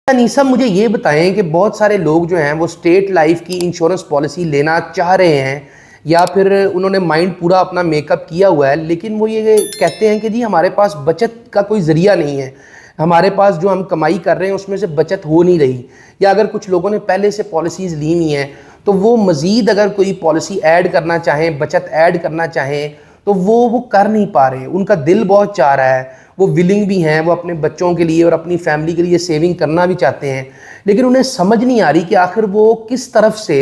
انیسا مجھے یہ بتائیں کہ بہت سارے لوگ جو ہیں وہ اسٹیٹ لائف کی انشورنس پالیسی لینا چاہ رہے ہیں یا پھر انہوں نے مائنڈ پورا اپنا میک اپ کیا ہوا ہے، لیکن وہ یہ کہتے ہیں کہ جی ہمارے پاس بچت کا کوئی ذریعہ نہیں ہے، ہمارے پاس جو ہم کمائی کر رہے ہیں اس میں سے بچت ہو نہیں رہی، یا اگر کچھ لوگوں نے پہلے سے پالیسیز لی ہوئی ہیں تو وہ مزید اگر کوئی پالیسی ایڈ کرنا چاہیں، بچت ایڈ کرنا چاہیں تو وہ کر نہیں پا رہے ہیں۔ ان کا دل بہت چاہ رہا ہے، وہ ولنگ بھی ہیں، وہ اپنے بچوں کے لیے اور اپنی فیملی کے لیے سیونگ کرنا بھی چاہتے ہیں، لیکن انہیں سمجھ نہیں آ رہی کہ آخر وہ کس طرف سے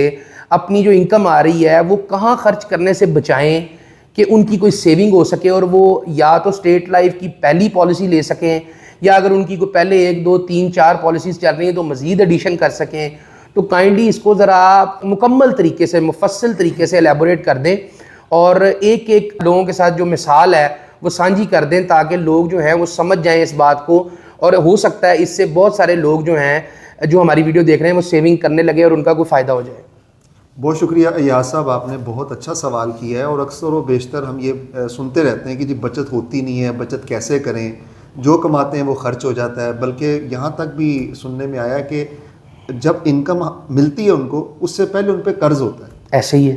اپنی جو انکم آ رہی ہے وہ کہاں خرچ کرنے سے بچائیں کہ ان کی کوئی سیونگ ہو سکے اور وہ یا تو اسٹیٹ لائف کی پہلی پالیسی لے سکیں، یا اگر ان کی کوئی پہلے 1 2 3 4 پالیسیز چل رہی ہیں تو مزید ایڈیشن کر سکیں۔ تو کائنڈلی اس کو ذرا آپ مکمل طریقے سے، مفصل طریقے سے ایلیبوریٹ کر دیں اور ایک ایک لوگوں کے ساتھ جو مثال ہے وہ سانجھی کر دیں تاکہ لوگ جو ہیں وہ سمجھ جائیں اس بات کو، اور ہو سکتا ہے اس سے بہت سارے لوگ جو ہیں جو ہماری ویڈیو دیکھ رہے ہیں وہ سیونگ کرنے لگے اور ان کا کوئی فائدہ ہو جائے۔ بہت شکریہ ایاز صاحب، آپ نے بہت اچھا سوال کیا ہے، اور اکثر و بیشتر ہم یہ سنتے رہتے ہیں کہ جی بچت ہوتی نہیں ہے، بچت کیسے کریں، جو کماتے ہیں وہ خرچ ہو جاتا ہے، بلکہ یہاں تک بھی سننے میں آیا کہ جب انکم ملتی ہے ان کو اس سے پہلے ان پہ قرض ہوتا ہے۔ ایسے ہی ہے،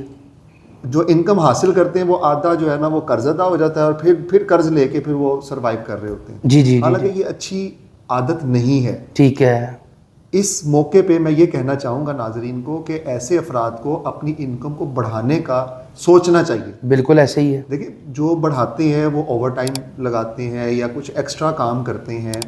جو انکم حاصل کرتے ہیں وہ آدھا جو ہے نا وہ قرض ادا ہو جاتا ہے، اور پھر قرض لے کے پھر وہ سروائیو کر رہے ہوتے ہیں۔ جی جی جی حالانکہ یہ اچھی عادت نہیں ہے۔ ٹھیک ہے، اس موقع پہ میں یہ کہنا چاہوں گا ناظرین کو کہ ایسے افراد کو اپنی انکم کو بڑھانے کا سوچنا چاہیے۔ بالکل ایسے ہی ہے۔ دیکھیں، جو بڑھاتے ہیں وہ اوور ٹائم لگاتے ہیں یا کچھ ایکسٹرا کام کرتے ہیں،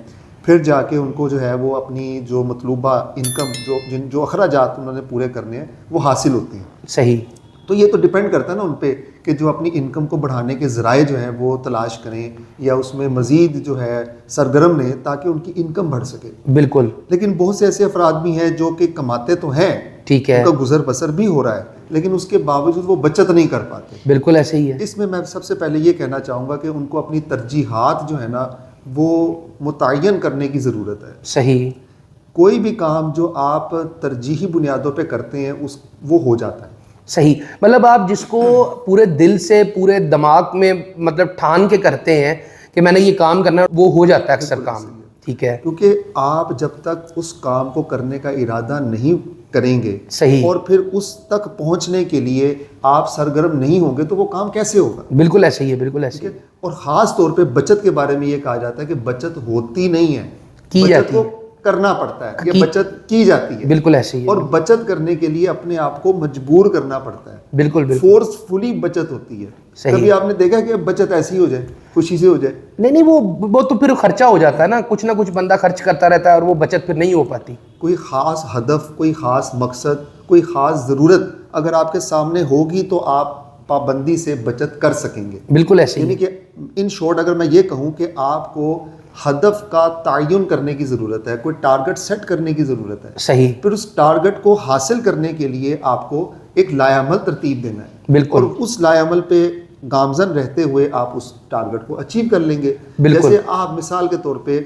پھر جا کے ان کو جو ہے وہ اپنی جو مطلوبہ انکم جو اخراجات انہوں نے پورے کرنے ہیں وہ حاصل ہوتے ہیں۔ صحیح۔ تو یہ تو ڈیپینڈ کرتا ہے نا ان پہ کہ جو اپنی انکم کو بڑھانے کے ذرائع جو ہیں وہ تلاش کریں یا اس میں مزید جو ہے سرگرم رہیں تاکہ ان کی انکم بڑھ سکے۔ بالکل۔ لیکن بہت سے ایسے افراد بھی ہیں جو کہ کماتے تو ہیں، ٹھیک ہے، ان کا گزر بسر بھی ہو رہا ہے، لیکن اس کے باوجود وہ بچت نہیں کر پاتے۔ بالکل ایسے ہی ہے۔ اس میں سب سے پہلے یہ کہنا چاہوں گا کہ ان کو اپنی ترجیحات جو ہے نا وہ متعین کرنے کی ضرورت ہے۔ صحیح۔ کوئی بھی کام جو آپ ترجیحی بنیادوں پہ کرتے ہیں وہ ہو جاتا ہے۔ صحیح، مطلب آپ جس کو پورے دل سے، پورے دماغ میں مطلب ٹھان کے کرتے ہیں کہ میں نے یہ کام کرنا ہے، وہ ہو جاتا ہے اکثر کام۔ ٹھیک ہے، کیونکہ آپ جب تک اس کام کو کرنے کا ارادہ نہیں کریں گے، صحیح، اور پھر اس تک پہنچنے کے لیے آپ سرگرم نہیں ہوں گے تو وہ کام کیسے ہوگا؟ بالکل ایسے ہی ہے، بالکل ایسے ہی ہے۔ اور خاص طور پہ بچت کے بارے میں یہ کہا جاتا ہے کہ بچت ہوتی نہیں ہے، کی بچت جاتی کو ہے، کرنا پڑتا ہے، یہ بچت کی جاتی ہے۔ بالکل ایسے ہی ہے، اور بچت کرنے کے لیے اپنے آپ کو مجبور کرنا پڑتا ہے۔ بالکل بالکل فورس فلی بچت ہوتی ہے۔ صحیح۔ کبھی آپ نے دیکھا کہ بچت ایسی ہو جائے، خوشی سے ہو جائے؟ نہیں، وہ تو پھر خرچہ ہو جاتا ہے نا، کچھ نہ کچھ بندہ خرچ کرتا رہتا ہے اور وہ بچت پھر نہیں ہو پاتی۔ کوئی خاص ہدف، کوئی خاص مقصد، کوئی خاص ضرورت اگر آپ کے سامنے ہوگی تو آپ پابندی سے بچت کر سکیں گے۔ بالکل ایسے ہی یعنی کہ ان شارٹ اگر میں یہ کہوں کہ آپ کو ہدف کا تعین کرنے کی ضرورت ہے، کوئی ٹارگٹ سیٹ کرنے کی ضرورت ہے۔ صحیح، پھر اس ٹارگٹ کو حاصل کرنے کے لیے آپ کو ایک لائے عمل ترتیب دینا ہے، بالکل، اور اس لائے عمل پہ گامزن رہتے ہوئے آپ اس ٹارگٹ کو اچیو کر لیں گے۔ بالکل۔ جیسے آپ مثال کے طور پہ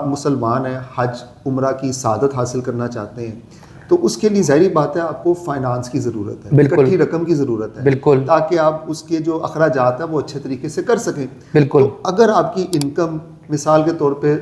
مسلمان ہیں، حج عمرہ کی سعادت حاصل کرنا چاہتے ہیں، تو اس کے لیے ظاہری بات ہے آپ کو فائنانس کی ضرورت ہے، بالکل، اکٹھی رقم کی ضرورت ہے، بالکل، تاکہ آپ اس کے جو اخراجات ہیں وہ اچھے طریقے سے کر سکیں۔ بالکل۔ تو اگر آپ کی انکم مثال کے طور پہ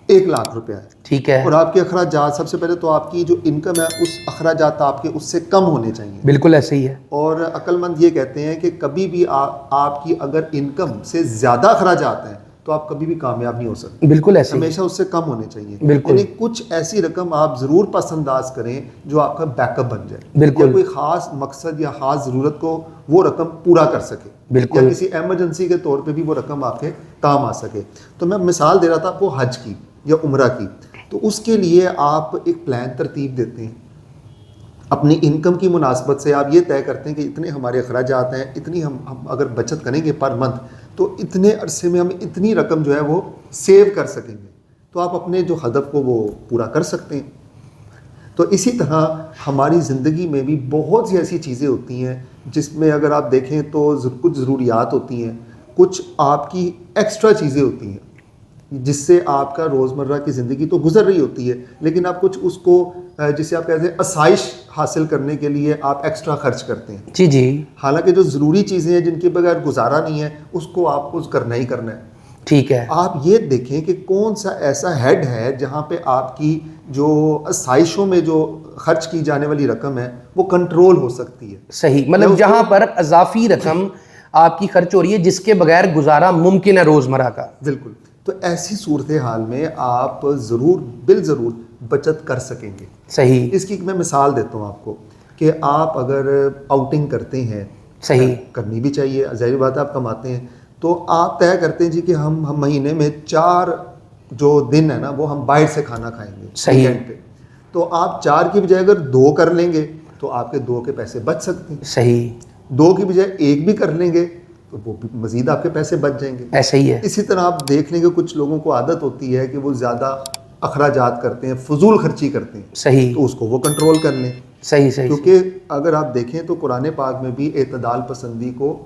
1 لاکھ روپیہ ہے، ٹھیک ہے، اور آپ کے اخراجات، سب سے پہلے تو آپ کی جو انکم ہے اس اخراجات آپ کے اس سے کم ہونے چاہیے۔ بالکل ایسے ہی ہے۔ اور عقل مند یہ کہتے ہیں کہ کبھی بھی آپ کی اگر انکم سے زیادہ اخراجات ہیں تو آپ کبھی بھی کامیاب نہیں ہو سکتے، بالکل ایسے ہی ہے، ہمیشہ اس سے کم ہونے چاہیے۔ بالکل۔ یعنی کچھ ایسی رقم آپ ضرور پس انداز کریں جو آپ کا بیک اپ بن جائے، بالکل، یا کوئی خاص مقصد یا خاص ضرورت کو وہ رقم پورا کر سکے، بالکل، یا کسی ایمرجنسی کے طور پہ بھی وہ رقم آپ کے کام آ سکے۔ تو میں مثال دے رہا تھا آپ کو حج کی یا عمرہ کی، تو اس کے لیے آپ ایک پلان ترتیب دیتے ہیں، اپنی انکم کی مناسبت سے آپ یہ طے کرتے ہیں کہ اتنے ہمارے اخراجات ہیں، اتنی ہم اگر بچت کریں گے پر منتھ تو اتنے عرصے میں ہم اتنی رقم جو ہے وہ سیو کر سکیں گے، تو آپ اپنے جو ہدف کو وہ پورا کر سکتے ہیں۔ تو اسی طرح ہماری زندگی میں بھی بہت سی ایسی چیزیں ہوتی ہیں جس میں اگر آپ دیکھیں تو کچھ ضروریات ہوتی ہیں، کچھ آپ کی ایکسٹرا چیزیں ہوتی ہیں جس سے آپ کا روزمرہ کی زندگی تو گزر رہی ہوتی ہے، لیکن آپ کچھ اس کو جسے آپ کہتے ہیں آسائش حاصل کرنے کے لیے آپ ایکسٹرا خرچ کرتے ہیں۔ جی جی، حالانکہ جو ضروری چیزیں ہیں جن کے بغیر گزارا نہیں ہے اس کو آپ کو کرنا ہی کرنا ہے۔ ٹھیک ہے. آپ یہ دیکھیں کہ کون سا ایسا ہیڈ ہے جہاں پہ آپ کی جو آسائشوں میں جو خرچ کی جانے والی رقم ہے وہ کنٹرول ہو سکتی ہے. صحیح, مطلب جہاں پر اضافی رقم آپ کی خرچ ہو رہی ہے جس کے بغیر گزارا ممکن ہے روزمرہ کا. بالکل. تو ایسی صورتحال میں آپ ضرور بالضرور بچت کر سکیں گے. صحیح. اس کی میں مثال دیتا ہوں آپ کو کہ آپ اگر آؤٹنگ کرتے ہیں, صحیح, کرنی بھی چاہیے, ظاہر بات ہے آپ کماتے ہیں, تو آپ طے کرتے ہیں جی کہ ہم مہینے میں 4 جو دن ہے نا وہ ہم باہر سے کھانا کھائیں گے ویکینڈ پہ. تو آپ 4 کی بجائے اگر 2 کر لیں گے تو آپ کے 2 کے پیسے بچ سکتے ہیں. صحیح. 2 کی بجائے 1 بھی کر لیں گے تو وہ مزید آپ کے پیسے بچ جائیں گے. ایسا ہی ہے. اسی طرح آپ دیکھ لیں گے کچھ لوگوں کو عادت ہوتی ہے کہ وہ زیادہ اخراجات کرتے ہیں, فضول خرچی کرتے ہیں. صحیح. تو اس کو وہ کنٹرول کر لیں. صحیح. صحیح. کیونکہ اگر آپ دیکھیں تو قرآن پاک میں بھی اعتدال پسندی کو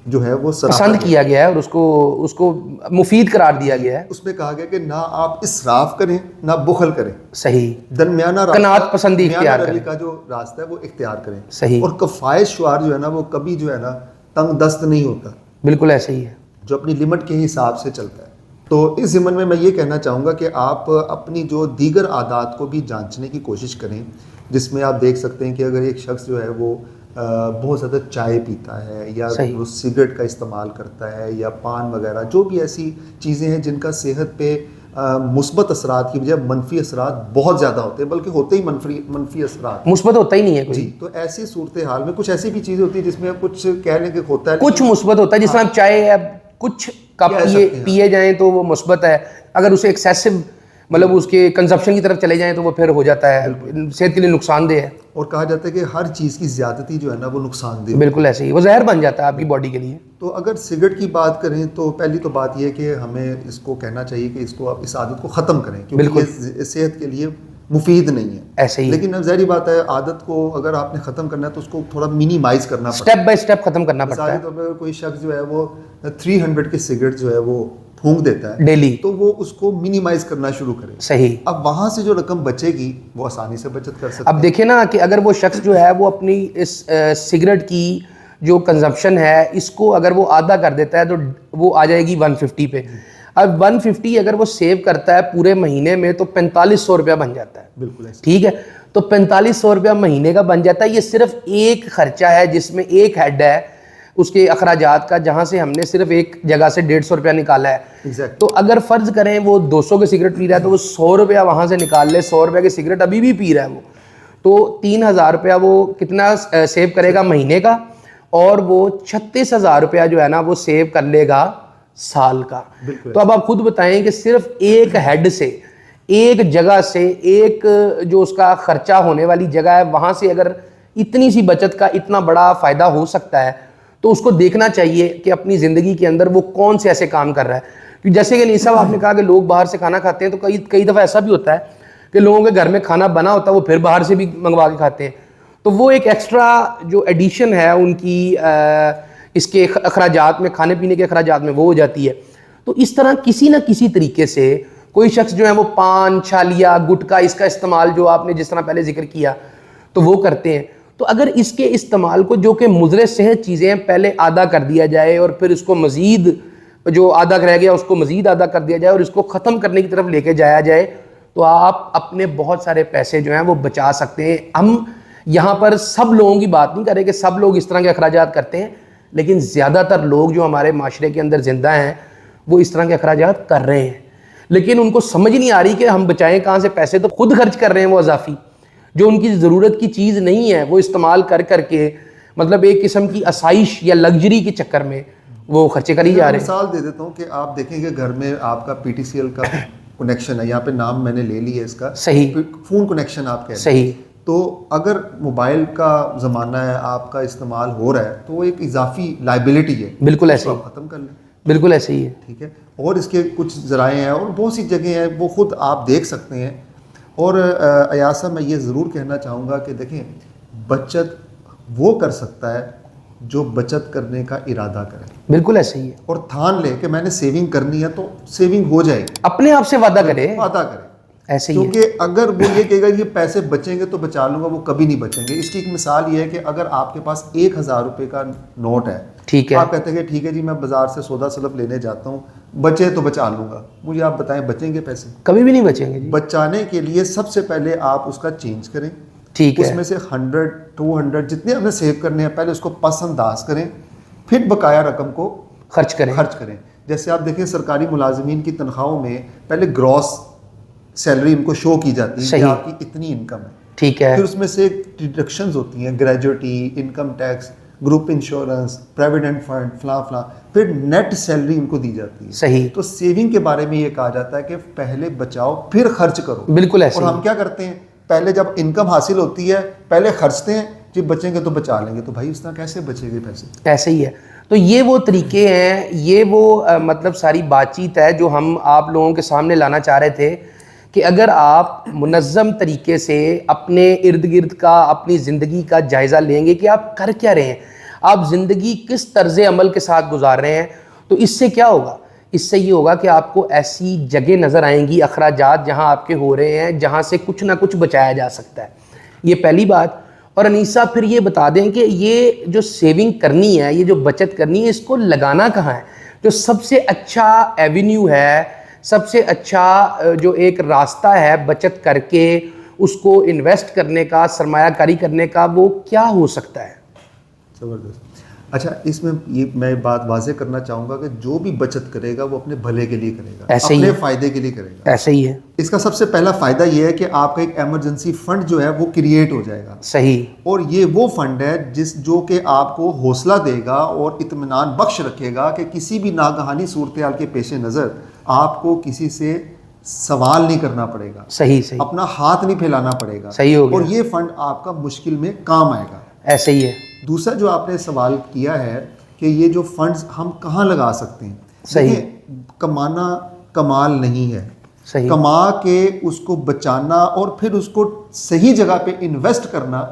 جو ہے وہ پسند کیا گیا ہے اور اس کو مفید قرار دیا گیا ہے. اس میں کہا گیا کہ نہ آپ اسراف کریں نہ بخل کریں. صحیح. درمیانہ قناعت پسندی اختیار کریں. کا جو راستہ ہے وہ اختیار کریں. صحیح. اور کفایت شعار جو ہے نا وہ کبھی جو ہے نا تنگ دست نہیں ہوتا. بالکل ایسا ہی ہے. جو اپنی لمٹ کے حساب سے چلتا ہے. تو اس ضمن میں یہ کہنا چاہوں گا کہ آپ اپنی جو دیگر عادات کو بھی جانچنے کی کوشش کریں, جس میں آپ دیکھ سکتے ہیں کہ اگر ایک شخص جو ہے وہ بہت زیادہ چائے پیتا ہے یا وہ سگریٹ کا استعمال کرتا ہے یا پان وغیرہ, جو بھی ایسی چیزیں ہیں جن کا صحت پہ مثبت اثرات کی بجائے منفی اثرات بہت زیادہ ہوتے ہیں, بلکہ ہوتے ہی منفی اثرات, مثبت ہوتا ہی نہیں ہے کوئی. جی. تو ایسی صورتحال میں کچھ ایسی بھی چیزیں ہوتی ہیں جس میں کچھ کہہ لیں کہ ہوتا ہے, کچھ مثبت ہوتا ہے, جس طرح چائے ہے, کچھ کپ پیے جائیں تو وہ مثبت ہے, اگر اسے ایکسیسو مطلب اس کے کنزپشن کی طرف چلے جائیں تو وہ پھر ہو جاتا ہے, صحت کے لیے نقصان دہ ہے. اور کہا جاتا ہے کہ ہر چیز کی زیادتی جو ہے نا وہ نقصان دہ. بالکل ایسے ہی, وہ زہر بن جاتا ہے آپ کی باڈی کے لیے. تو اگر سگریٹ کی بات کریں تو پہلی تو بات یہ کہ ہمیں اس کو کہنا چاہیے کہ اس عادت کو ختم کریں, کیونکہ یہ صحت کے لیے مفید نہیں ہے. ایسے ہی. لیکن اب ظاہری بات ہے عادت کو اگر آپ نے ختم کرنا ہے تو اس کو تھوڑا منیمائز کرنا پڑتا ہے, سٹیپ بائی سٹیپ ختم کرنا پڑتا ہے. مثال کے طور پر کوئی شخص جو ہے وہ 300 کی سگریٹ جو ہے وہ پھونک دیتا ہے ڈیلی, تو وہ اس کو منیمائز کرنا شروع کرے. صحیح. اب وہاں سے جو رقم بچے گی وہ آسانی سے بچت کر سکتے. اب دیکھیں نا کہ اگر وہ شخص جو ہے وہ اپنی اس سگریٹ کی جو کنزمپشن ہے اس کو اگر وہ آدھا کر دیتا ہے تو وہ آ جائے گی 150 پہ. اب 150 اگر وہ سیو کرتا ہے پورے مہینے میں تو 4500 روپیہ بن جاتا ہے. بالکل ایسے. ٹھیک ہے, تو 4500 روپیہ مہینے کا بن جاتا ہے. یہ صرف ایک خرچہ ہے جس میں ایک ہیڈ ہے اس کے اخراجات کا, جہاں سے ہم نے صرف ایک جگہ سے 150 روپیہ نکالا ہے. تو اگر فرض کریں وہ 200 کے سگریٹ پی رہا ہے تو وہ 100 روپیہ وہاں سے نکال لے, 100 روپیہ کی سگریٹ ابھی بھی پی رہا ہے وہ, تو 3000 روپیہ وہ کتنا سیو کرے گا مہینے کا, اور وہ 36,000 روپیہ جو ہے نا وہ سیو کر لے گا سال کا. تو اب آپ خود بتائیں کہ صرف ایک ہیڈ سے, ایک جگہ سے, ایک جو اس کا خرچہ ہونے والی جگہ ہے وہاں سے اگر اتنی سی بچت کا اتنا بڑا فائدہ ہو سکتا ہے تو اس کو دیکھنا چاہیے کہ اپنی زندگی کے اندر وہ کون سے ایسے کام کر رہا ہے. جیسے کہ نہیں صاحب آپ نے کہا کہ لوگ باہر سے کھانا کھاتے ہیں, تو کئی دفعہ ایسا بھی ہوتا ہے کہ لوگوں کے گھر میں کھانا بنا ہوتا ہے وہ پھر باہر سے بھی منگوا کے کھاتے ہیں, تو وہ ایک ایکسٹرا جو ایڈیشن ہے ان کی اس کے اخراجات میں, کھانے پینے کے اخراجات میں وہ ہو جاتی ہے. تو اس طرح کسی نہ کسی طریقے سے کوئی شخص جو ہے وہ پان, چھالیا, گٹکا اس کا استعمال جو آپ نے جس طرح پہلے ذکر کیا تو وہ کرتے ہیں. تو اگر اس کے استعمال کو جو کہ مضر صحت چیزیں پہلے آدھا کر دیا جائے اور پھر اس کو مزید جو آدھا رہ گیا اس کو مزید آدھا کر دیا جائے اور اس کو ختم کرنے کی طرف لے کے جایا جائے تو آپ اپنے بہت سارے پیسے جو ہیں وہ بچا سکتے ہیں. ہم یہاں پر سب لوگوں کی بات نہیں کر رہے کہ سب لوگ اس طرح کے اخراجات کرتے ہیں, لیکن زیادہ تر لوگ جو ہمارے معاشرے کے اندر زندہ ہیں وہ اس طرح کے اخراجات کر رہے ہیں, لیکن ان کو سمجھ نہیں آ رہی کہ ہم بچائیں کہاں سے پیسے. تو خود خرچ کر رہے ہیں وہ اضافی, جو ان کی ضرورت کی چیز نہیں ہے وہ استعمال کر کے مطلب ایک قسم کی آسائش یا لگژری کے چکر میں وہ خرچے کر ہی جا رہے ہیں. مثال دے دیتا ہوں کہ آپ دیکھیں کہ گھر میں آپ کا PTCL کا کنیکشن ہے, یہاں پہ نام میں نے لے لی ہے اس کا, صحیح, فون کنیکشن آپ کہہ رہے ہیں, صحیح. تو اگر موبائل کا زمانہ ہے, آپ کا استعمال ہو رہا ہے تو وہ ایک اضافی لائبلٹی ہے. بالکل ایسے ہی, ختم کر لیں. بالکل ایسے ہی ہے. ٹھیک ہے. اور اس کے کچھ ذرائع ہیں اور بہت سی جگہیں ہیں وہ خود آپ دیکھ سکتے ہیں. اور ایاسا میں یہ ضرور کہنا چاہوں گا کہ دیکھیں بچت وہ کر سکتا ہے جو بچت کرنے کا ارادہ کرے. بالکل ایسے ہی ہے. اور تھان لے کہ میں نے سیونگ کرنی ہے تو سیونگ ہو جائے گی, اپنے آپ سے وعدہ کرے. وعدہ کرے. ایسے ہی ہے. کیونکہ اگر وہ یہ کہے گا یہ پیسے بچیں گے تو بچا لوں گا, وہ کبھی نہیں بچیں گے. اس کی ایک مثال یہ ہے کہ اگر آپ کے پاس 1000 روپے کا نوٹ ہے, ٹھیک ہے, آپ کہتے ہیں کہ ٹھیک ہے جی میں بازار سے سودا سلف لینے جاتا ہوں, بچے تو بچا لوں گا, مجھے آپ بتائیں بچیں گے پیسے؟ کبھی بھی نہیں بچیں گے جی. بچانے کے لیے سب سے پہلے آپ اس کا چینج کریں, ٹھیک ہے, اس میں سے 100 200 جتنے آپ نے سیو کرنے ہیں پہلے اس کو پس انداز کریں, پھر بقایا رقم کو خرچ کریں. جیسے آپ دیکھیں سرکاری ملازمین کی تنخواہوں میں پہلے گراس سیلری ان کو شو کی جاتی ہے کہ آپ کی اتنی انکم ہے, ٹھیک ہے, پھر اس میں سے ڈیڈکشنز ہوتی ہیں, gratuity, income tax, group insurance, provident fund, فلاں فلاں, پھر نیٹ سیلری ان کو دی جاتی ہے. صحیح. تو سیونگ کے بارے میں یہ کہا جاتا ہے کہ پہلے بچاؤ پھر خرچ کرو. بالکل ایسے. اور ہم کیا کرتے ہیں, پہلے جب انکم حاصل ہوتی ہے پہلے خرچتے ہیں, جب بچیں گے تو بچا لیں گے. تو بھائی اس طرح کیسے بچے گے پیسے؟ ایسے ہی ہے. تو یہ وہ طریقے ہیں, یہ وہ مطلب ساری بات چیت ہے جو ہم آپ لوگوں کے سامنے لانا چاہ رہے تھے کہ اگر آپ منظم طریقے سے اپنے ارد گرد کا, اپنی زندگی کا جائزہ لیں گے کہ آپ کر کیا رہے ہیں, آپ زندگی کس طرز عمل کے ساتھ گزار رہے ہیں, تو اس سے کیا ہوگا؟ اس سے یہ ہوگا کہ آپ کو ایسی جگہ نظر آئیں گی, اخراجات جہاں آپ کے ہو رہے ہیں, جہاں سے کچھ نہ کچھ بچایا جا سکتا ہے. یہ پہلی بات. اور انیسہ پھر یہ بتا دیں کہ یہ جو سیونگ کرنی ہے, یہ جو بچت کرنی ہے, اس کو لگانا کہاں ہے؟ جو سب سے اچھا ایونیو ہے, سب سے اچھا جو ایک راستہ ہے بچت کر کے اس کو انویسٹ کرنے کا, سرمایہ کاری کرنے کا, وہ کیا ہو سکتا ہے؟ زبردست. اچھا, اس میں یہ میں بات واضح کرنا چاہوں گا کہ جو بھی بچت کرے گا وہ اپنے بھلے کے لیے کرے گا, اپنے فائدے کے لیے کرے گا. ایسے ہی ہے. اس کا سب سے پہلا فائدہ یہ ہے کہ آپ کا ایک ایمرجنسی فنڈ جو ہے وہ کریٹ ہو جائے گا. صحیح. اور یہ وہ فنڈ ہے جو کہ آپ کو حوصلہ دے گا اور اطمینان بخش رکھے گا کہ کسی بھی ناگہانی صورتحال کے پیش نظر آپ کو کسی سے سوال نہیں کرنا پڑے گا. صحیح. اپنا ہاتھ نہیں پھیلانا پڑے گا. صحیح ہو گیا. اور یہ فنڈ آپ کا مشکل میں کام آئے گا. ایسے ہی ہے. دوسرا جو آپ نے سوال کیا ہے کہ یہ جو فنڈز ہم کہاں لگا سکتے ہیں, صحیح. کمانا کمال نہیں ہے, صحیح. کما کے اس کو بچانا اور پھر اس کو صحیح جگہ پہ انویسٹ کرنا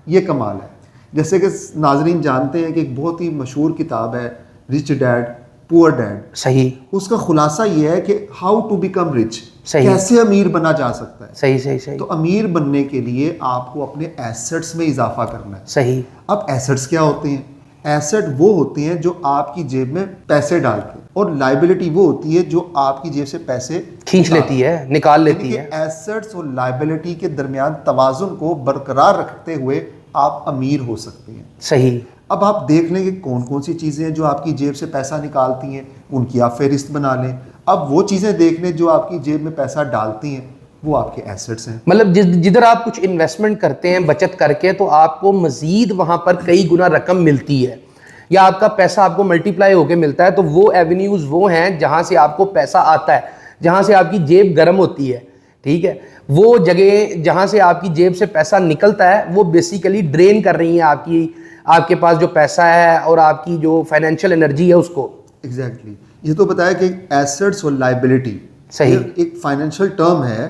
یہ کمال ہے. جیسے کہ ناظرین جانتے ہیں کہ ایک بہت ہی مشہور کتاب ہے رچ ڈیڈ پور ڈیڈ. صحیح. اس کا خلاصہ یہ ہے کہ ہاؤ ٹو بیکم رچ, صحیح. کیسے امیر بنا جا سکتا ہے. صحیح صحیح صحیح. تو امیر بننے کے لیے آپ کو اپنے ایسٹس میں اضافہ کرنا ہے. صحیح. اب ایسٹس کیا ہوتے ہیں؟ ایسٹ وہ ہوتے ہیں جو آپ کی جیب میں پیسے ڈالتے ہیں, اور لائبلٹی وہ ہوتی ہے جو آپ کی جیب سے پیسے کھینچ لیتی ہے, نکال لیتی ہے. ایسٹس اور لائبلٹی کے درمیان توازن کو برقرار رکھتے ہوئے آپ امیر ہو سکتے ہیں. صحیح. اب آپ دیکھ لیں کہ کون کون سی چیزیں ہیں جو آپ کی جیب سے پیسہ نکالتی ہیں, ان کی آپ فہرست بنا لیں. اب وہ چیزیں دیکھ لیں جو آپ کی جیب میں پیسہ ڈالتی ہیں, وہ آپ کے ایسٹس ہیں. مطلب جدھر آپ کچھ انویسٹمنٹ کرتے ہیں بچت کر کے, تو آپ کو مزید وہاں پر کئی گنا رقم ملتی ہے, یا آپ کا پیسہ آپ کو ملٹیپلائی ہو کے ملتا ہے. تو وہ ایونیوز وہ ہیں جہاں سے آپ کو پیسہ آتا ہے, جہاں سے آپ کی جیب گرم ہوتی ہے. ٹھیک ہے. وہ جگہ جہاں سے آپ کی جیب سے پیسہ نکلتا ہے وہ بیسیکلی ڈرین کر رہی ہیں آپ کے پاس جو پیسہ ہے اور آپ کی جو فائنینشیل انرجی ہے اس کو. ایگزیکٹلی. یہ تو بتایا کہ ایسٹس اور لائبلٹی صحیح ایک فائنینشیل ٹرم ہے,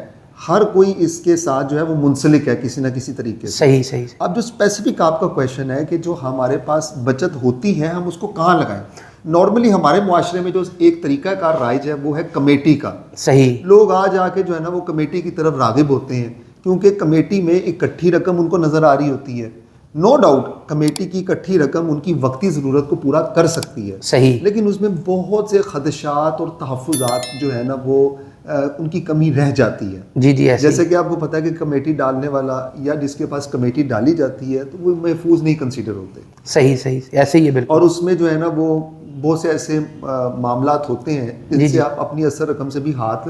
ہر کوئی اس کے ساتھ جو ہے وہ منسلک ہے کسی نہ کسی طریقے سے. صحیح صحیح. اب جو اسپیسیفک آپ کا کویشچن ہے کہ جو ہمارے پاس بچت ہوتی ہے ہم اس کو کہاں لگائیں, نارملی ہمارے معاشرے میں جو ایک طریقہ کار رائج ہے وہ ہے کمیٹی کا. صحیح. لوگ آ جا کے جو ہے نا وہ کمیٹی کی طرف راغب ہوتے ہیں کیونکہ کمیٹی میں اکٹھی رقم ان کو نظر آ رہی ہوتی ہے. نو ڈاؤٹ کمیٹی کی اکٹھی رقم ان کی وقتی ضرورت کو پورا کر سکتی ہے. صحیح. لیکن اس میں بہت سے خدشات اور تحفظات جو ہے نا وہ ان کی کمی رہ جاتی ہے. جی جی. جیسے کہ آپ کو پتا ہے کہ کمیٹی ڈالنے والا یا جس کے پاس کمیٹی ڈالی جاتی ہے تو وہ محفوظ نہیں کنسیڈر ہوتے. صحیح صحیح. ایسے ہی ہے بالکل. اور اس میں جو ہے نا وہ بہت سے ایسے معاملات ہوتے ہیں جن سے آپ اپنی اثر رقم سے بھی ہاتھ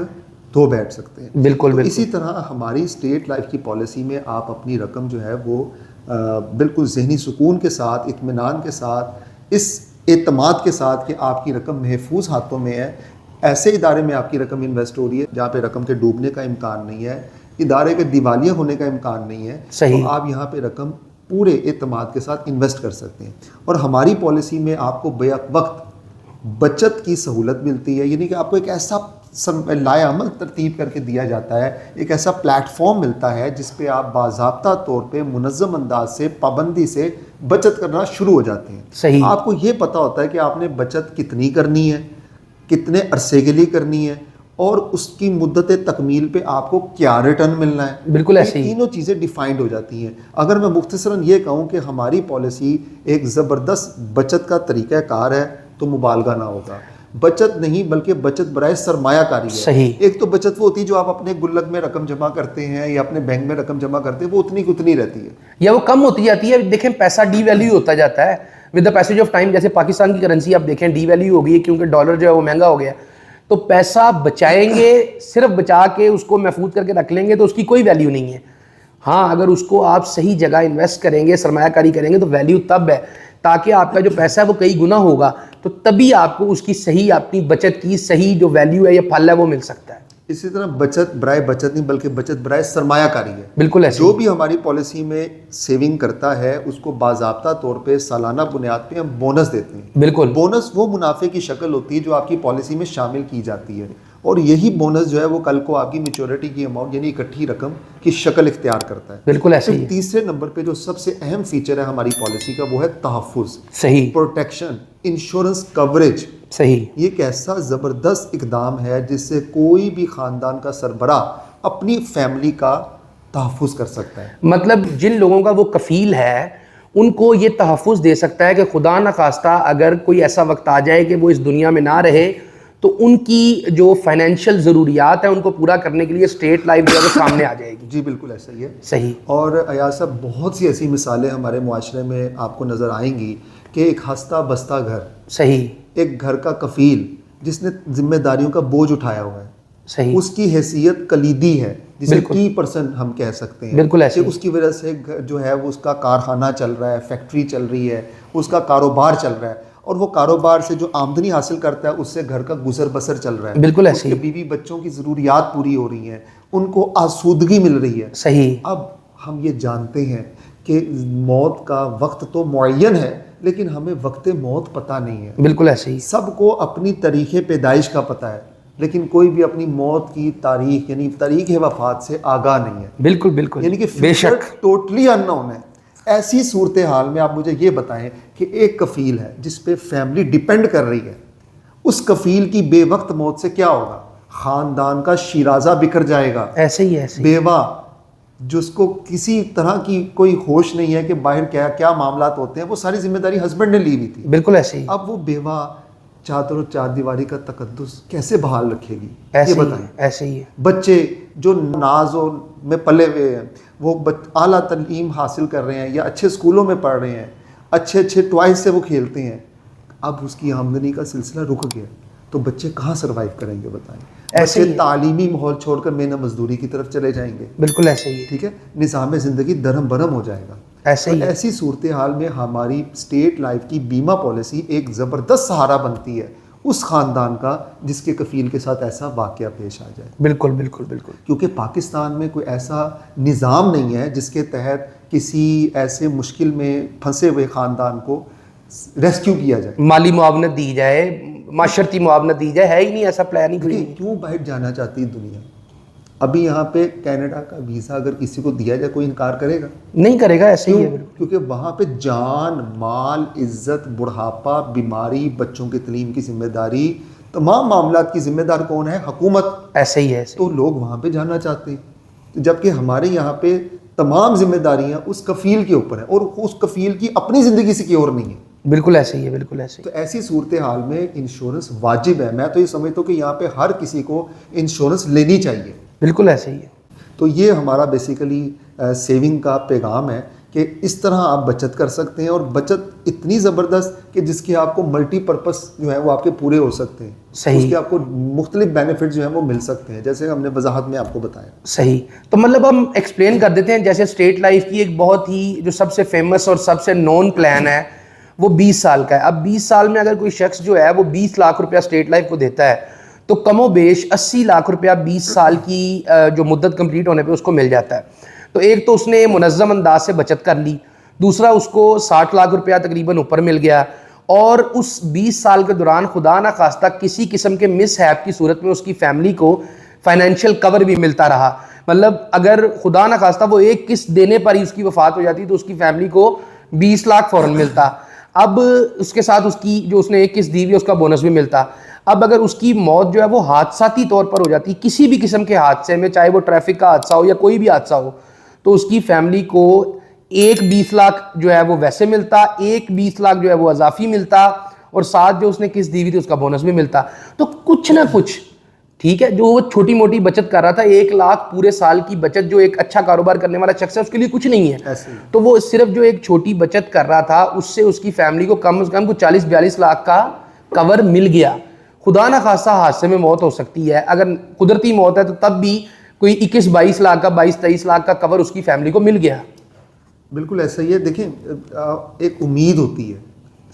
دھو بیٹھ سکتے ہیں. بالکل. اسی طرح ہماری اسٹیٹ لائف کی پالیسی میں آپ اپنی رقم جو ہے وہ بالکل ذہنی سکون کے ساتھ, اطمینان کے ساتھ, اس اعتماد کے ساتھ کہ آپ کی رقم محفوظ ہاتھوں میں ہے, ایسے ادارے میں آپ کی رقم انویسٹ ہو رہی ہے جہاں پہ رقم کے ڈوبنے کا امکان نہیں ہے, ادارے کے دیوالیہ ہونے کا امکان نہیں ہے. صحیح. تو آپ یہاں پہ رقم پورے اعتماد کے ساتھ انویسٹ کر سکتے ہیں. اور ہماری پالیسی میں آپ کو بیک وقت بچت کی سہولت ملتی ہے, یعنی کہ آپ کو ایک ایسا لائے عمل ترتیب کر کے دیا جاتا ہے, ایک ایسا پلیٹ فارم ملتا ہے جس پہ آپ باضابطہ طور پہ منظم انداز سے پابندی سے بچت کرنا شروع ہو جاتے ہیں. صحیح. آپ کو یہ پتہ ہوتا ہے کہ آپ نے بچت کتنی کرنی ہے, کتنے عرصے کے لیے کرنی ہے, اور اس کی مدت تکمیل پہ آپ کو کیا ریٹرن ملنا ہے. بالکل ایسے ہی. تینوں چیزیں ڈیفائنڈ ہو جاتی ہیں. اگر میں مختصراً یہ کہوں کہ ہماری پالیسی ایک زبردست بچت کا طریقہ کار ہے تو مبالغہ نہ ہوگا. بچت نہیں بلکہ بچت برائے سرمایہ کاری ہے. صحیح. ایک تو بچت وہ ہوتی ہے جو آپ اپنے گلک میں رقم جمع کرتے ہیں یا اپنے بینک میں رقم جمع کرتے ہیں, وہ اتنی کی اتنی رہتی ہے یا وہ کم ہوتی جاتی ہے. دیکھیں پیسہ ڈی ویلیو ہوتا جاتا ہے with the passage of time. جیسے پاکستان کی کرنسی آپ دیکھیں ڈی ویلیو ہو گئی ہے کیونکہ ڈالر جو ہے وہ مہنگا ہو گیا. تو پیسہ بچائیں گے, صرف بچا کے اس کو محفوظ کر کے رکھ لیں گے تو اس کی کوئی ویلیو نہیں ہے. ہاں اگر اس کو آپ صحیح جگہ انویسٹ کریں گے, سرمایہ کاری کریں گے تو ویلیو تب ہے تاکہ آپ کا جو پیسہ ہے وہ کئی گنا ہوگا, تو تبھی آپ کو اس کی صحیح اپنی بچت کی صحیح جو ویلیو ہے یا پھل ہے وہ مل سکتا ہے. اسی طرح بچت برائے بچت نہیں بلکہ بچت برائے سرمایہ کاری ہے. بالکل ایسے جو بھی ہماری پالیسی میں سیونگ کرتا ہے اس کو باضابطہ طور پہ سالانہ بنیاد پہ ہم بونس دیتے ہیں. بالکل. بونس وہ منافع کی شکل ہوتی ہے جو آپ کی پالیسی میں شامل کی جاتی ہے, اور یہی بونس جو ہے وہ کل کو آپ کی میچورٹی کی اماؤنٹ یعنی اکٹھی رقم کی شکل اختیار کرتا ہے. بالکل ایسے ہی. تیسرے نمبر پہ جو سب سے اہم فیچر ہے ہماری پالیسی کا وہ ہے تحفظ. صحیح. Protection, insurance coverage. صحیح. یہ ایک ایسا زبردست اقدام ہے جس سے کوئی بھی خاندان کا سربراہ اپنی فیملی کا تحفظ کر سکتا ہے. مطلب جن لوگوں کا وہ کفیل ہے ان کو یہ تحفظ دے سکتا ہے کہ خدا نخواستہ اگر کوئی ایسا وقت آ جائے کہ وہ اس دنیا میں نہ رہے تو ان کی جو فائنینشیل ضروریات ہیں ان کو پورا کرنے کے لیے اسٹیٹ لائف جو ہے وہ سامنے آ جائے گی. جی بالکل ایسا ہی ہے. صحیح. اور ایاز صاحب بہت سی ایسی مثالیں ہمارے معاشرے میں آپ کو نظر آئیں گی کہ ایک ہستہ بستہ گھر, صحیح, ایک گھر کا کفیل جس نے ذمہ داریوں کا بوجھ اٹھایا ہوا ہے, صحیح, اس کی حیثیت کلیدی ہے جسے کی% ہم کہہ سکتے ہیں. بالکل ایسے. کہ اس کی وجہ سے جو ہے وہ اس کا کارخانہ چل رہا ہے, فیکٹری چل رہی ہے, اس کا کاروبار چل رہا ہے, اور وہ کاروبار سے جو آمدنی حاصل کرتا ہے اس سے گھر کا گزر بسر چل رہا ہے. بالکل ایسے. اس کے بیوی بچوں کی ضروریات پوری ہو رہی ہیں, ان کو آسودگی مل رہی ہے. صحیح. اب ہم یہ جانتے ہیں کہ موت کا وقت تو معین ہے لیکن ہمیں وقت موت پتہ نہیں ہے. بالکل ایسے ہی. سب کو اپنی تاریخ پیدائش کا پتہ ہے لیکن کوئی بھی اپنی موت کی تاریخ یعنی تاریخ وفات سے آگاہ نہیں ہے. بالکل بالکل. یعنی کہ بے شک ٹوٹلی ان نون ہے. ایسی صورتحال میں آپ مجھے یہ بتائیں کہ ایک کفیل ہے جس پہ فیملی ڈیپینڈ کر رہی ہے, اس کفیل کی بے وقت موت سے کیا ہوگا؟ خاندان کا شیرازہ بکھر جائے گا. ایسے ہی. ایسے بیوہ جس کو کسی طرح کی کوئی ہوش نہیں ہے کہ باہر کیا کیا معاملات ہوتے ہیں, وہ ساری ذمہ داری ہسبینڈ نے لی ہوئی تھی. بالکل ایسے ہی. اب وہ بیوہ چادر و چار دیواری کا تقدس کیسے بحال رکھے گی؟ ایسے یہ بتائیں. ایسے ہی. بچے جو ناز میں پلے ہوئے ہیں وہ اعلیٰ تعلیم حاصل کر رہے ہیں یا اچھے اسکولوں میں پڑھ رہے ہیں, اچھے اچھے ٹوائز سے وہ کھیلتے ہیں, اب اس کی آمدنی کا سلسلہ رک گیا تو بچے کہاں سروائیو کریں گے بتائیں؟ بچے تعلیمی ماحول چھوڑ کر محنت مزدوری کی طرف چلے جائیں گے. بالکل ایسے ہی. ٹھیک ہے, نظام زندگی درہم برہم ہو جائے گا. ایسے ہی. ایسی صورتحال میں ہماری اسٹیٹ لائف کی بیمہ پالیسی ایک زبردست سہارا بنتی ہے اس خاندان کا جس کے کفیل کے ساتھ ایسا واقعہ پیش آ جائے. بالکل بالکل بالکل. کیونکہ پاکستان میں کوئی ایسا نظام نہیں ہے جس کے تحت کسی ایسے مشکل میں پھنسے ہوئے خاندان کو ریسکیو کیا جائے, مالی معاونت دی جائے, معاشرتی معاونت دی جائے. ہے ہی نہیں ایسا پلان ہی کوئی. کیوں باہر جانا چاہتی ہے دنیا؟ ابھی یہاں پہ کینیڈا کا ویزا اگر کسی کو دیا جائے کوئی انکار کرے گا؟ نہیں کرے گا. ایسے ہی ہے. کیونکہ وہاں پہ جان مال عزت بڑھاپا بیماری بچوں کی تعلیم کی ذمہ داری تمام معاملات کی ذمہ دار کون ہے؟ حکومت. ایسے ہی ہے. تو لوگ وہاں پہ جانا چاہتے ہیں, جبکہ ہمارے یہاں پہ تمام ذمہ داریاں اس کفیل کے اوپر ہیں اور اس کفیل کی اپنی زندگی سیکیور نہیں ہے. بالکل ایسے ہی ہے. بالکل ایسے ہی. تو ایسی صورتحال میں انشورنس واجب ہے. میں تو یہ سمجھتا ہوں کہ یہاں پہ ہر کسی کو انشورنس لینی چاہیے. بالکل ایسے ہی ہے. تو یہ ہمارا بیسیکلی سیونگ کا پیغام ہے کہ اس طرح آپ بچت کر سکتے ہیں, اور بچت اتنی زبردست کہ جس کے آپ کو ملٹی پرپس جو ہے وہ آپ کے پورے ہو سکتے ہیں. صحیح. اس کے آپ کو مختلف بینیفٹ جو ہیں وہ مل سکتے ہیں جیسے ہم نے وضاحت میں آپ کو بتایا. صحیح. تو مطلب ہم ایکسپلین کر دیتے ہیں. جیسے اسٹیٹ لائف کی ایک بہت ہی جو سب سے فیمس اور سب سے نون پلان ہے وہ 20 سال کا ہے. اب 20 سال میں اگر کوئی شخص جو ہے وہ 20 لاکھ روپیہ اسٹیٹ لائف کو دیتا ہے تو کم و بیش 80 لاکھ روپیہ 20 سال کی جو مدت کمپلیٹ ہونے پہ اس کو مل جاتا ہے. تو ایک تو اس نے منظم انداز سے بچت کر لی, دوسرا اس کو 60 لاکھ روپیہ تقریباً اوپر مل گیا, اور اس 20 سال کے دوران خدا نہ خواستہ کسی قسم کے مس ہیپ کی صورت میں اس کی فیملی کو فائنینشیل کور بھی ملتا رہا. مطلب اگر خدا نہ خواستہ وہ ایک قسط دینے پر ہی اس کی وفات ہو جاتی تو اس کی فیملی کو 20 لاکھ فوراً ملتا. اب اس کے ساتھ اس کی جو اس نے ایک قسط دی ہوئی اس کا بونس بھی ملتا. اب اگر اس کی موت جو ہے وہ حادثاتی طور پر ہو جاتی کسی بھی قسم کے حادثے میں, چاہے وہ ٹریفک کا حادثہ ہو یا کوئی بھی حادثہ ہو, تو اس کی فیملی کو 20 لاکھ جو ہے وہ ویسے ملتا, 20 لاکھ جو ہے وہ اضافی ملتا, اور ساتھ جو اس نے قسط دی ہوئی تھی اس کا بونس بھی ملتا. تو کچھ نہ کچھ, ٹھیک ہے, جو وہ چھوٹی موٹی بچت کر رہا تھا, 1 لاکھ پورے سال کی بچت جو ایک اچھا کاروبار کرنے والا شخص ہے اس کے لیے کچھ نہیں ہے, تو وہ صرف جو ایک چھوٹی بچت کر رہا تھا اس سے اس کی فیملی کو کم از کم 40-42 لاکھ کا کور مل گیا. خدا نہ خاصہ حادثے میں موت ہو سکتی ہے, اگر قدرتی موت ہے تو تب بھی کوئی 21-22 لاکھ کا 22-23 لاکھ کا کور اس کی فیملی کو مل گیا. بالکل ایسا ہی ہے. دیکھیں ایک امید ہوتی ہے.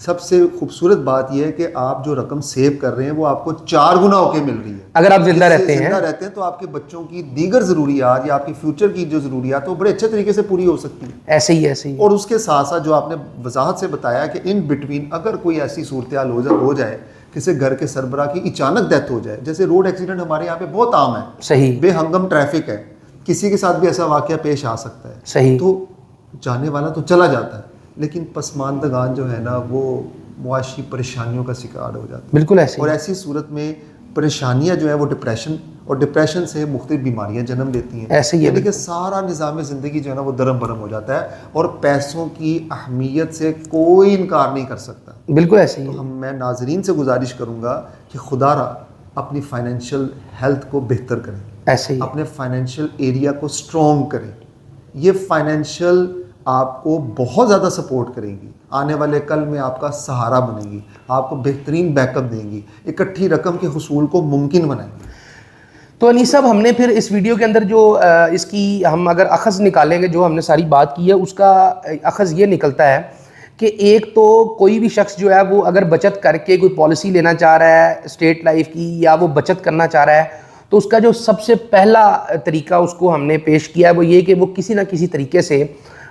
سب سے خوبصورت بات یہ ہے کہ آپ جو رقم سیو کر رہے ہیں وہ آپ کو 4 گنا ہو کے مل رہی ہے اگر آپ زندہ رہتے ہیں تو آپ کے بچوں کی دیگر ضروریات یا آپ کی فیوچر کی جو ضروریات وہ بڑے اچھے طریقے سے پوری ہو سکتی ہیں. ایسے ہی اور اس کے ساتھ ساتھ جو آپ نے وضاحت سے بتایا کہ ان بٹوین اگر کوئی ایسی صورتحال ہو جائے, کسی گھر کے سربراہ کی اچانک ڈیتھ ہو جائے, جیسے روڈ ایکسیڈنٹ ہمارے یہاں پہ بہت عام ہے, صحیح, بے ہنگم ٹریفک ہے, کسی کے ساتھ بھی ایسا واقعہ پیش آ سکتا ہے, صحیح, تو جانے والا تو چلا جاتا ہے, لیکن پسماندگان جو ہے نا وہ معاشی پریشانیوں کا شکار ہو جاتا ہے. بالکل ایسے. اور ایسی صورت میں پریشانیاں جو ہے وہ ڈپریشن, اور ڈپریشن سے مختلف بیماریاں جنم لیتی ہیں. ایسے ہی ہے, لیکن سارا نظام زندگی جو ہے نا وہ درم برم ہو جاتا ہے, اور پیسوں کی اہمیت سے کوئی انکار نہیں کر سکتا. بالکل ایسے ہی. تو میں ناظرین سے گزارش کروں گا کہ خدا را اپنی فائنینشیل ہیلتھ کو بہتر کریں, ایسے ہی, اپنے فائنینشیل ایریا کو اسٹرانگ کریں. یہ فائنینشیل آپ کو بہت زیادہ سپورٹ کریں گی, آنے والے کل میں آپ کا سہارا بنے گی, آپ کو بہترین بیک اپ دیں گی, اکٹھی رقم کے حصول کو ممکن بنائیں گی. تو انیس صاحب, ہم نے پھر اس ویڈیو کے اندر جو اس کی ہم اگر اخذ نکالیں گے, جو ہم نے ساری بات کی ہے اس کا اخذ یہ نکلتا ہے کہ ایک تو کوئی بھی شخص جو ہے وہ اگر بچت کر کے کوئی پالیسی لینا چاہ رہا ہے اسٹیٹ لائف کی, یا وہ بچت کرنا چاہ رہا ہے, تو اس کا جو سب سے پہلا طریقہ اس کو ہم نے پیش کیا ہے وہ یہ کہ وہ کسی نہ کسی طریقے سے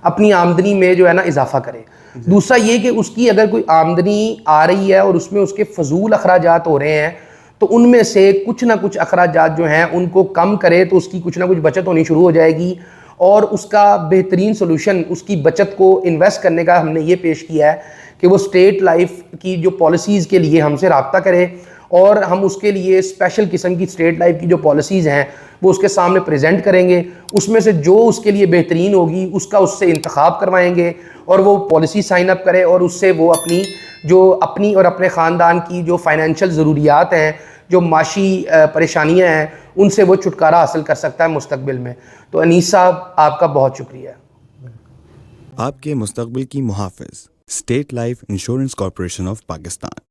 اپنی آمدنی میں جو ہے نا اضافہ کرے. دوسرا یہ کہ اس کی اگر کوئی آمدنی آ رہی ہے اور اس میں اس کے فضول اخراجات ہو رہے ہیں, تو ان میں سے کچھ نہ کچھ اخراجات جو ہیں ان کو کم کرے, تو اس کی کچھ نہ کچھ بچت ہونی شروع ہو جائے گی. اور اس کا بہترین سولوشن اس کی بچت کو انویسٹ کرنے کا ہم نے یہ پیش کیا ہے کہ وہ اسٹیٹ لائف کی جو پالیسیز کے لیے ہم سے رابطہ کرے, اور ہم اس کے لیے اسپیشل قسم کی اسٹیٹ لائف کی جو پالیسیز ہیں وہ اس کے سامنے پریزنٹ کریں گے. اس میں سے جو اس کے لیے بہترین ہوگی اس کا اس سے انتخاب کروائیں گے, اور وہ پالیسی سائن اپ کرے, اور اس سے وہ اپنی اور اپنے خاندان کی جو فائنینشیل ضروریات ہیں, جو معاشی پریشانیاں ہیں, ان سے وہ چھٹکارا حاصل کر سکتا ہے مستقبل میں. تو انیس صاحب, آپ کا بہت شکریہ. آپ کے مستقبل کی محافظ state life insurance corporation of Pakistan.